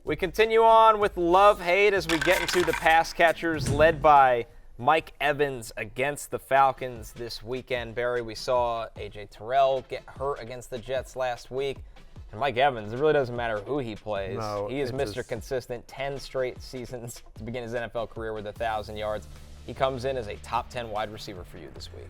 We continue on with love-hate as we get into the pass catchers led by Mike Evans against the Falcons this weekend. Barry, we saw A.J. Terrell get hurt against the Jets last week. And Mike Evans, it really doesn't matter who he plays. No, he is Mr. Consistent, 10 straight seasons to begin his NFL career with 1,000 yards. He comes in as a top 10 wide receiver for you this week.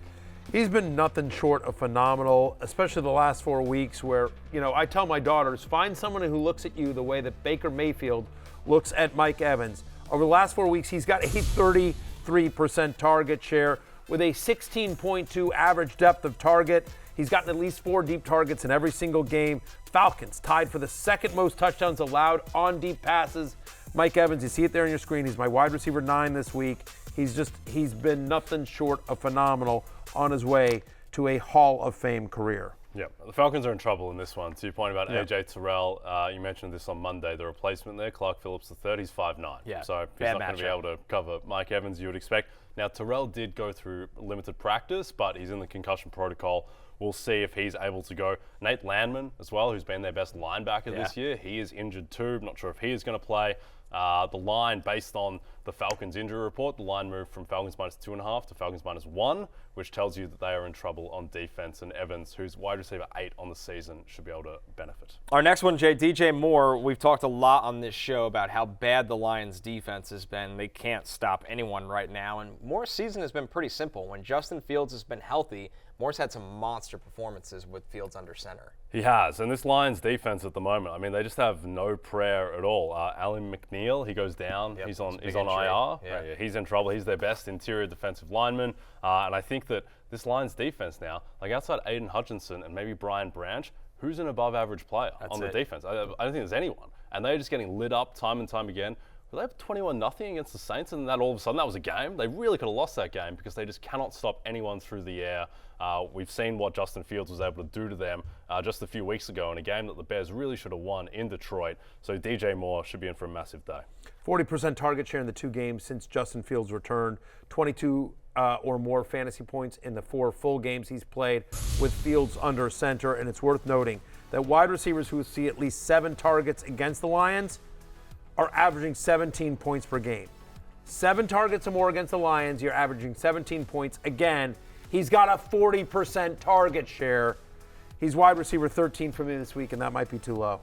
He's been nothing short of phenomenal, especially the last 4 weeks where, I tell my daughters, find someone who looks at you the way that Baker Mayfield looks at Mike Evans. Over the last 4 weeks, he's got a 33% target share with a 16.2 average depth of target. He's gotten at least 4 deep targets in every single game. Falcons tied for the second most touchdowns allowed on deep passes. Mike Evans, you see it there on your screen. He's my wide receiver 9 this week. He's been nothing short of phenomenal on his way to a Hall of Fame career. Yeah, the Falcons are in trouble in this one. To your point about A.J. Terrell, you mentioned this on Monday, the replacement there, Clark Phillips III, he's 5'9". Yeah, so he's not going to be able to cover Mike Evans, you would expect. Now, Terrell did go through limited practice, but he's in the concussion protocol. We'll see if he's able to go. Nate Landman as well, who's been their best linebacker this year, he is injured too. Not sure if he is going to play. The line, based on the Falcons injury report, the line moved from Falcons -2.5 to Falcons -1, which tells you that they are in trouble on defense. And Evans, who's wide receiver 8 on the season, should be able to benefit. Our next one, DJ Moore. We've talked a lot on this show about how bad the Lions' defense has been. They can't stop anyone right now. And Moore's season has been pretty simple. When Justin Fields has been healthy, Moore's had some monster performances with Fields under center. He has, and this Lions defense at the moment, I mean, they just have no prayer at all. Alan McNeil, he goes down. Yep, he's on IR. Yeah. He's in trouble. He's their best interior defensive lineman. And I think that this Lions defense now, like outside Aiden Hutchinson and maybe Brian Branch, who's an above-average player on the defense? I don't think there's anyone. And they're just getting lit up time and time again. They have 21-0 against the Saints, and that all of a sudden that was a game. They really could have lost that game because they just cannot stop anyone through the air. We've seen what Justin Fields was able to do to them just a few weeks ago in a game that the Bears really should have won in Detroit. So DJ Moore should be in for a massive day. 40% target share in the 2 games since Justin Fields returned. 22 or more fantasy points in the 4 full games he's played with Fields under center. And it's worth noting that wide receivers who see at least 7 targets against the Lions are averaging 17 points per game. 7 targets or more against the Lions, you're averaging 17 points. Again, he's got a 40% target share. He's wide receiver 13 for me this week, and that might be too low.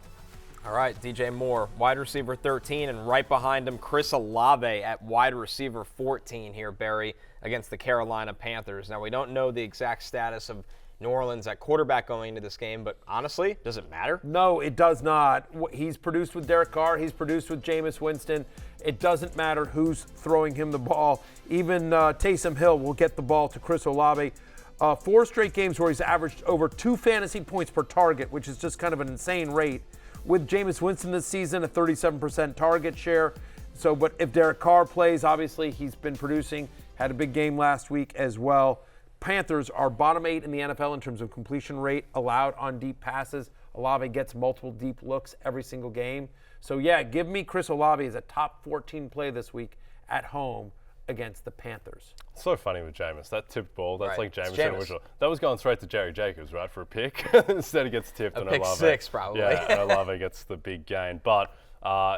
All right, DJ Moore, wide receiver 13, and right behind him, Chris Olave at wide receiver 14 here, Barry, against the Carolina Panthers. Now, we don't know the exact status of New Orleans at quarterback going into this game, but honestly, does it matter? No, it does not. He's produced with Derek Carr. He's produced with Jameis Winston. It doesn't matter who's throwing him the ball. Even Taysom Hill will get the ball to Chris Olave. 4 straight games where he's averaged over 2 fantasy points per target, which is just kind of an insane rate. With Jameis Winston this season, a 37% target share. But if Derek Carr plays, obviously he's been producing. Had a big game last week as well. Panthers are bottom 8 in the NFL in terms of completion rate allowed on deep passes. Olave gets multiple deep looks every single game. So, yeah, give me Chris Olave as a top 14 play this week at home against the Panthers. It's so funny with Jameis. That tipped ball, that's right. like Jameis. That was going straight to Jerry Jacobs, right, for a pick. Instead, he gets tipped. A pick Olave, 6, probably. Yeah, and Olave gets the big gain. But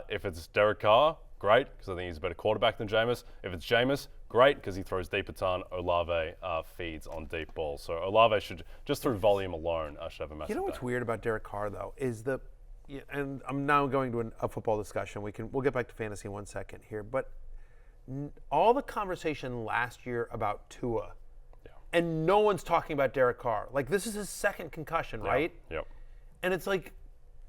if it's Derek Carr, great, because I think he's a better quarterback than Jameis. If it's Jameis, great, because he throws deep a ton. Olave feeds on deep balls. So Olave should, just through volume alone, should have a massive You know what's day. weird about Derek Carr, though, is and I'm now going to a football discussion. We'll get back to fantasy in 1 second here. But all the conversation last year about Tua, and no one's talking about Derek Carr. Like, this is his 2nd concussion, right? Yep. And it's like,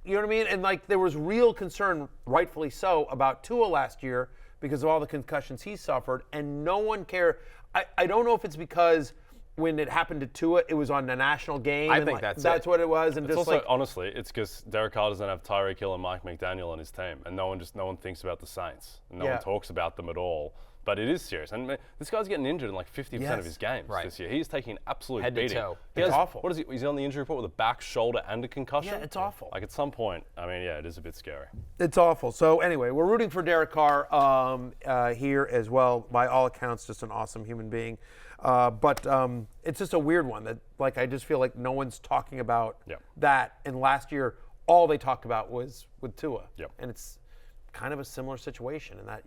you know what I mean? And like, there was real concern, rightfully so, about Tua last year because of all the concussions he suffered, and no one cared. I don't know if it's because when it happened to Tua, it was on a national game. I think that's what it was. And It's just also, honestly, it's because Derek Carr doesn't have Tirico Hill and Mike McDaniel on his team, and no one thinks about the Saints, and no one talks about them at all. But it is serious. And this guy's getting injured in like 50% of his games this year. He's taking an absolute head beating. to toe. It's awful. What is he? He's on the injury report with a back, shoulder, and a concussion? Yeah, it's awful. Like, at some point, I mean, yeah, it is a bit scary. It's awful. So anyway, we're rooting for Derek Carr here as well. By all accounts, just an awesome human being. But it's just a weird one that, like, I just feel like no one's talking about that. And last year, all they talked about was with Tua. Yep. And it's kind of a similar situation, and that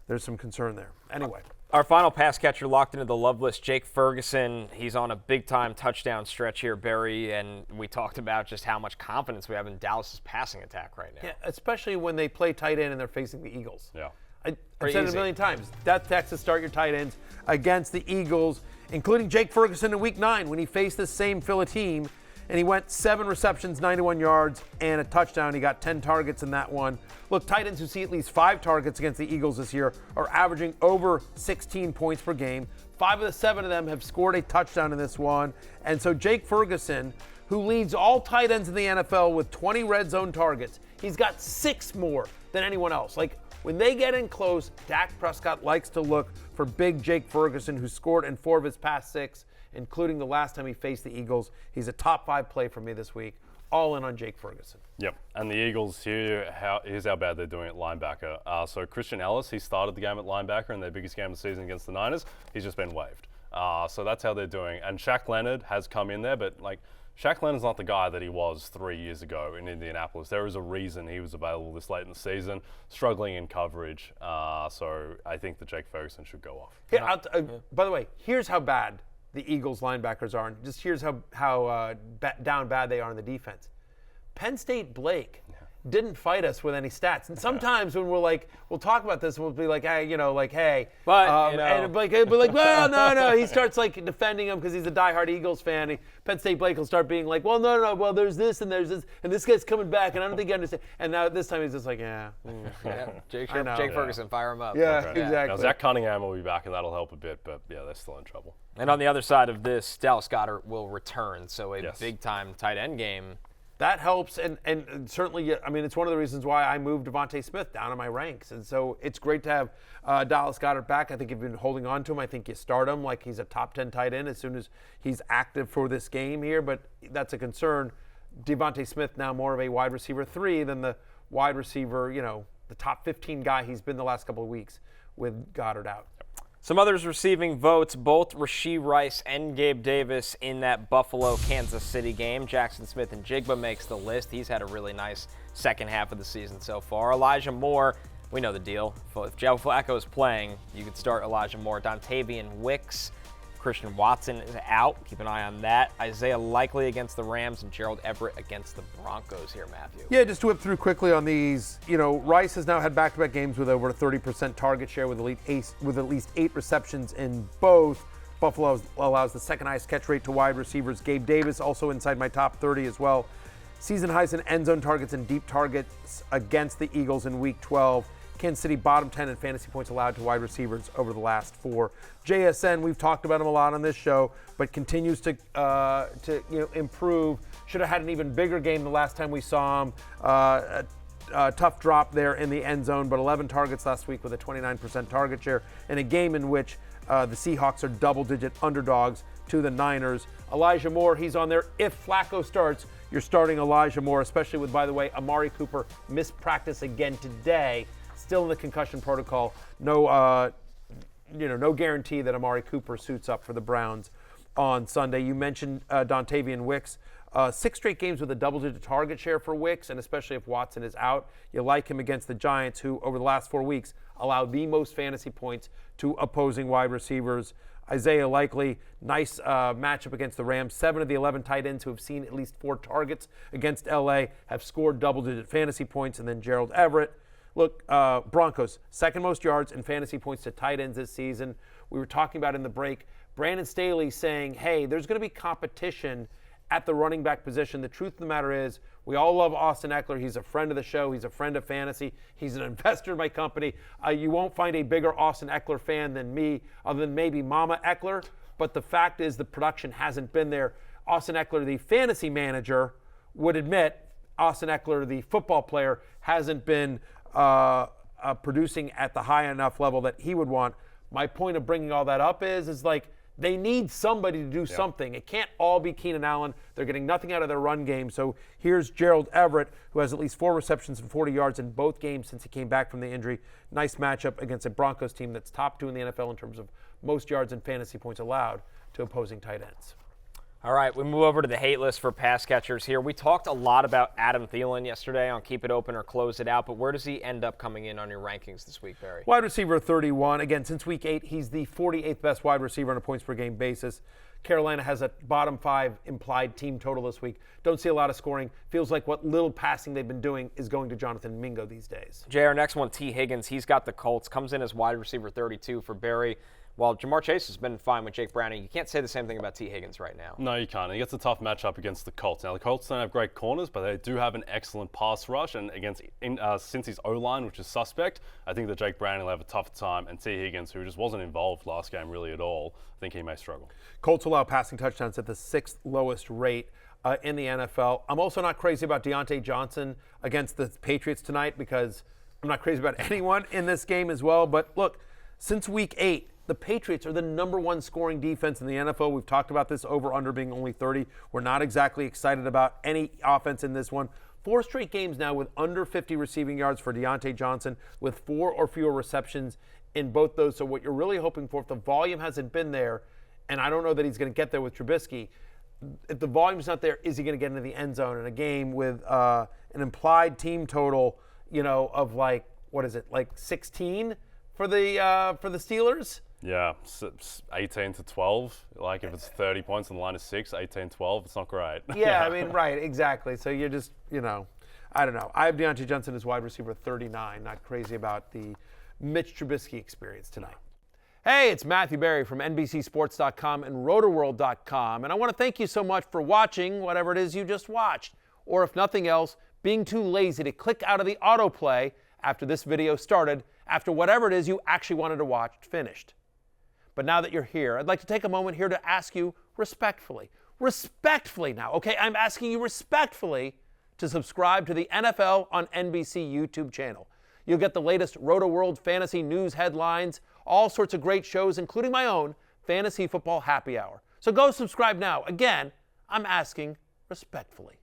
there's some concern there. Anyway. Our final pass catcher locked into the love list, Jake Ferguson. He's on a big-time touchdown stretch here, Barry, and we talked about just how much confidence we have in Dallas's passing attack right now. Yeah, especially when they play tight end and they're facing the Eagles. Yeah. I've said it a million times. Death tax to start your tight ends against the Eagles, including Jake Ferguson in Week 9 when he faced this same Philly team, and he went 7 receptions, 91 yards, and a touchdown. He got 10 targets in that one. Look, tight ends who see at least 5 targets against the Eagles this year are averaging over 16 points per game. 5 of the 7 of them have scored a touchdown in this one. And so Jake Ferguson, who leads all tight ends in the NFL with 20 red zone targets, he's got 6 more than anyone else. Like, when they get in close, Dak Prescott likes to look for big Jake Ferguson, who scored in 4 of his past 6, including the last time he faced the Eagles. He's a top 5 play for me this week. All in on Jake Ferguson. Yep, and the Eagles, here's how bad they're doing at linebacker. So Christian Ellis, he started the game at linebacker in their biggest game of the season against the Niners. He's just been waived. So that's how they're doing. And Shaq Leonard has come in there, but Shaq Leonard's not the guy that he was 3 years ago in Indianapolis. There is a reason he was available this late in the season, struggling in coverage. So I think that Jake Ferguson should go off. Yeah, by the way, here's how bad the Eagles linebackers are, and just here's how down bad they are on the defense. Penn State Blake didn't fight us with any stats, and sometimes when we'll talk about this, and we'll be like, hey, but and Blake will be like, well, no, he starts defending him because he's a diehard Eagles fan. Penn State Blake will start being like, well, no, well, there's this and there's this, and this guy's coming back, and I don't think you understand. And now this time he's just like, Jake Ferguson, fire him up. Yeah, Okay. exactly. Now, Zach Cunningham will be back, and that'll help a bit, but yeah, they're still in trouble. And on the other side of this, Dallas Goedert will return, so a Yes. big-time tight end game. That helps, and certainly, I mean, it's one of the reasons why I moved Devontae Smith down in my ranks. And so it's great to have Dallas Goedert back. I think you've been holding on to him. I think you start him like he's a top 10 tight end as soon as he's active for this game here, but that's a concern. Devontae Smith now more of a wide receiver 3 than the wide receiver, the top 15 guy he's been the last couple of weeks with Goddard out. Some others receiving votes, both Rashee Rice and Gabe Davis in that Buffalo-Kansas City game. Jackson Smith-Njigba makes the list. He's had a really nice second half of the season so far. Elijah Moore, we know the deal. If Joe Flacco is playing, you could start Elijah Moore. Dontavian Wicks, Christian Watson is out. Keep an eye on that. Isaiah Likely against the Rams and Gerald Everett against the Broncos here, Matthew. Yeah, just to whip through quickly on these. Rice has now had back-to-back games with over a 30% target share with at least 8 receptions in both. Buffalo allows the second highest catch rate to wide receivers. Gabe Davis also inside my top 30 as well. Season highs in end zone targets and deep targets against the Eagles in Week 12. Kansas City bottom 10 in fantasy points allowed to wide receivers over the last 4. JSN, we've talked about him a lot on this show, but continues to improve. Should have had an even bigger game the last time we saw him. A tough drop there in the end zone, but 11 targets last week with a 29% target share in a game in which the Seahawks are double-digit underdogs to the Niners. Elijah Moore, he's on there. If Flacco starts, you're starting Elijah Moore, especially with, by the way, Amari Cooper missed practice again today. Still in the concussion protocol. No guarantee that Amari Cooper suits up for the Browns on Sunday. You mentioned Dontavian Wicks. 6 straight games with a double-digit target share for Wicks, and especially if Watson is out. You like him against the Giants, who over the last 4 weeks allowed the most fantasy points to opposing wide receivers. Isaiah Likely, nice matchup against the Rams. 7 of the 11 tight ends who have seen at least 4 targets against LA have scored double-digit fantasy points, and then Gerald Everett. Look, Broncos, second most yards and fantasy points to tight ends this season. We were talking about in the break, Brandon Staley saying, hey, there's going to be competition at the running back position. The truth of the matter is, we all love Austin Eckler. He's a friend of the show. He's a friend of fantasy. He's an investor in my company. You won't find a bigger Austin Eckler fan than me, other than maybe Mama Eckler. But the fact is the production hasn't been there. Austin Eckler, the fantasy manager, would admit Austin Eckler, the football player, hasn't been producing at the high enough level that he would want. My point of bringing all that up is they need somebody to do something. It can't all be Keenan Allen. They're getting nothing out of their run game. So here's Gerald Everett, who has at least 4 receptions and 40 yards in both games since he came back from the injury. Nice matchup against a Broncos team that's top 2 in the NFL in terms of most yards and fantasy points allowed to opposing tight ends. All right, we move over to the hate list for pass catchers here. We talked a lot about Adam Thielen yesterday on Keep It Open or Close It Out, but where does he end up coming in on your rankings this week, Barry? Wide receiver 31. Again, since week 8, he's the 48th best wide receiver on a points per game basis. Carolina has a bottom 5 implied team total this week. Don't see a lot of scoring. Feels like what little passing they've been doing is going to Jonathan Mingo these days. JR, next one, T. Higgins. He's got the Colts, comes in as wide receiver 32 for Barry. While Jamar Chase has been fine with Jake Browning, you can't say the same thing about T. Higgins right now. No, you can't. He gets a tough matchup against the Colts. Now, the Colts don't have great corners, but they do have an excellent pass rush. And against Cincy's O-line, which is suspect, I think that Jake Browning will have a tougher time. And T. Higgins, who just wasn't involved last game really at all, I think he may struggle. Colts allow passing touchdowns at the 6th lowest rate in the NFL. I'm also not crazy about Deontay Johnson against the Patriots tonight because I'm not crazy about anyone in this game as well. But look, since week 8, the Patriots are the #1 scoring defense in the NFL. We've talked about this over-under being only 30. We're not exactly excited about any offense in this one. 4 straight games now with under 50 receiving yards for Deontay Johnson with 4 or fewer receptions in both those. So what you're really hoping for, if the volume hasn't been there, and I don't know that he's going to get there with Trubisky, if the volume's not there, is he going to get into the end zone in a game with an implied team total, of like 16 for the Steelers? Yeah, 18 to 12. Like if it's 30 points and the line is 6, 18-12, it's not great. Yeah, I mean, right, exactly. So you're just, I don't know. I have Deontay Johnson as wide receiver 39. Not crazy about the Mitch Trubisky experience tonight. Hey, it's Matthew Berry from NBCSports.com and RotoWorld.com. And I want to thank you so much for watching whatever it is you just watched. Or if nothing else, being too lazy to click out of the autoplay after this video started, after whatever it is you actually wanted to watch finished. But now that you're here, I'd like to take a moment here to ask you respectfully now, okay? I'm asking you respectfully to subscribe to the NFL on NBC YouTube channel. You'll get the latest Roto-World fantasy news headlines, all sorts of great shows, including my own Fantasy Football Happy Hour. So go subscribe now. Again, I'm asking respectfully.